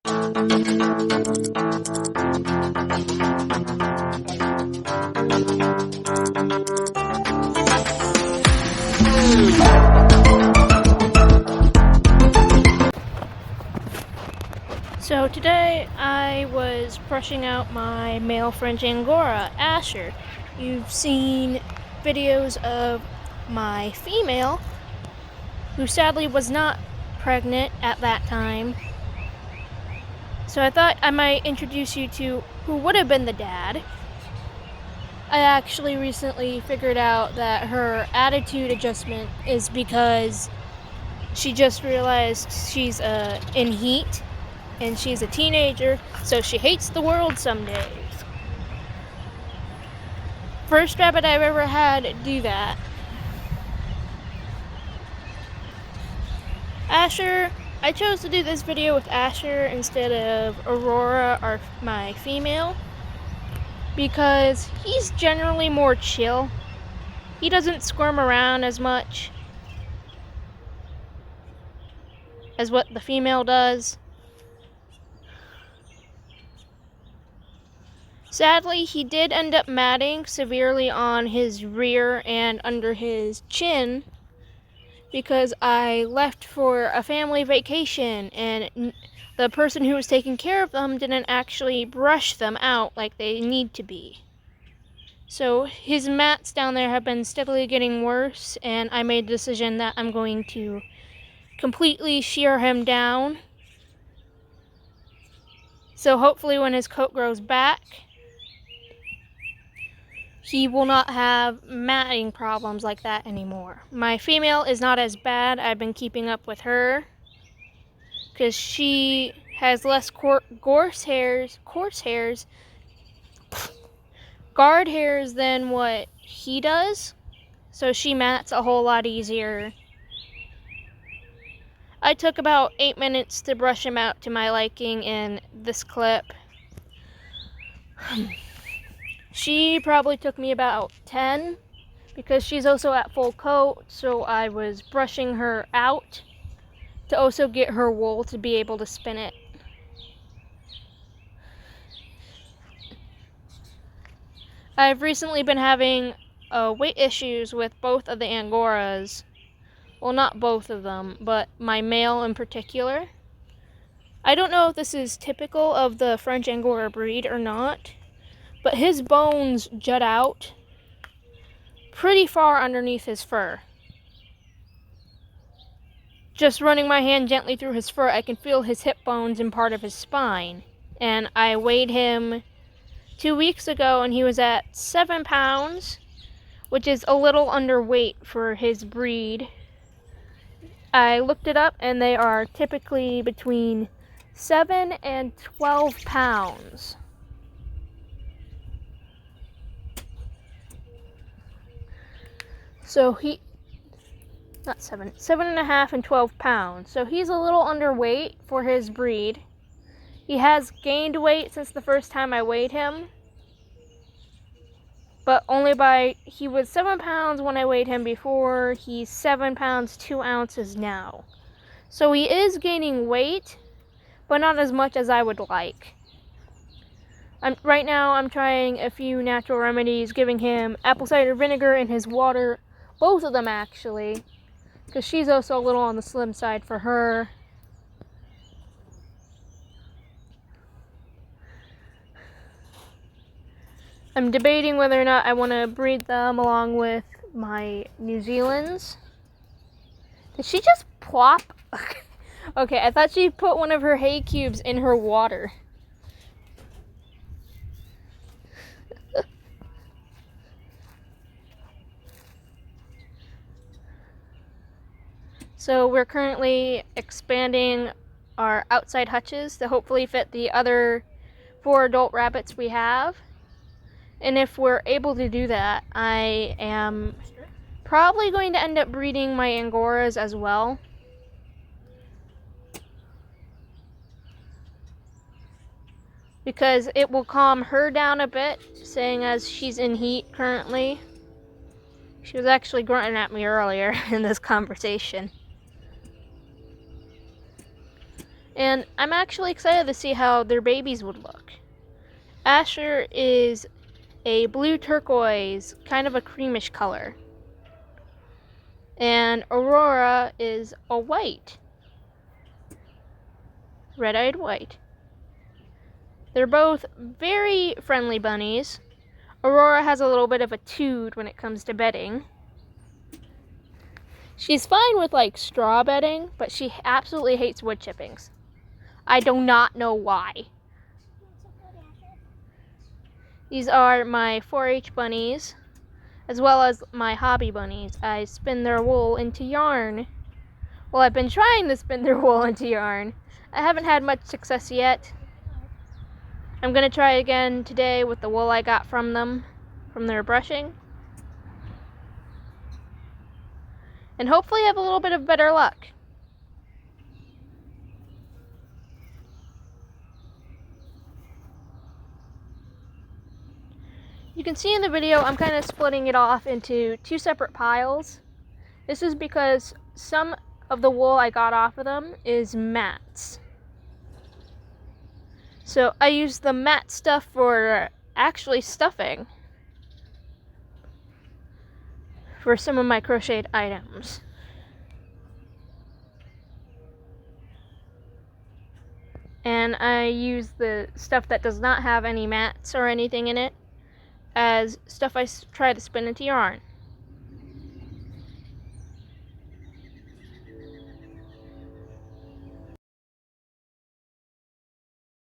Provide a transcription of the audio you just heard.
So today I was brushing out my male French Angora, Asher. You've seen videos of my female, who sadly was not pregnant at that time. So I thought I might introduce you to who would have been the dad. I actually recently figured out that her attitude adjustment is because she just realized she's in heat. And she's a teenager, so she hates the world some days. First rabbit I've ever had do that. Asher, I chose to do this video with Asher instead of Aurora, my female, because he's generally more chill. He doesn't squirm around as much as what the female does. Sadly, he did end up matting severely on his rear and under his chin because I left for a family vacation and the person who was taking care of them didn't actually brush them out like they need to be. So his mats down there have been steadily getting worse, and I made the decision that I'm going to completely shear him down. So hopefully when his coat grows back, he will not have matting problems like that anymore. My female is not as bad. I've been keeping up with her because she has less guard hairs than what he does. So she mats a whole lot easier. I took about 8 minutes to brush him out to my liking in this clip. She probably took me about 10 because she's also at full coat, so I was brushing her out to also get her wool to be able to spin it. I've recently been having weight issues with both of the Angoras. Well, not both of them, but my male in particular. I don't know if this is typical of the French Angora breed or not, but his bones jut out pretty far underneath his fur. Just running my hand gently through his fur, I can feel his hip bones and part of his spine. And I weighed him 2 weeks ago and he was at 7 pounds, which is a little underweight for his breed. I looked it up and they are typically between 7 and 12 pounds. So not 7.5 and 12 pounds. So he's a little underweight for his breed. He has gained weight since the first time I weighed him. But he was 7 pounds when I weighed him before. He's 7 pounds, 2 ounces now. So he is gaining weight, but not as much as I would like. Right now I'm trying a few natural remedies, giving him apple cider vinegar in his water. Both of them actually, because she's also a little on the slim side for her. I'm debating whether or not I want to breed them along with my New Zealands. Did she just plop? Okay, I thought she put one of her hay cubes in her water. So we're currently expanding our outside hutches to hopefully fit the other 4 adult rabbits we have. And if we're able to do that, I am probably going to end up breeding my Angoras as well. Because it will calm her down a bit, saying as she's in heat currently. She was actually grunting at me earlier in this conversation. And I'm actually excited to see how their babies would look. Asher is a blue turquoise, kind of a creamish color. And Aurora is a white, red-eyed white. They're both very friendly bunnies. Aurora has a little bit of a toot when it comes to bedding. She's fine with like straw bedding, but she absolutely hates wood chippings. I do not know why. These are my 4-H bunnies, as well as my hobby bunnies. I spin their wool into yarn. Well, I've been trying to spin their wool into yarn. I haven't had much success yet. I'm gonna try again today with the wool I got from them, from their brushing. And hopefully have a little bit of better luck. You can see in the video I'm kind of splitting it off into 2 separate piles. This is because some of the wool I got off of them is mats. So I use the mat stuff for actually stuffing for some of my crocheted items. And I use the stuff that does not have any mats or anything in it as stuff I try to spin into yarn.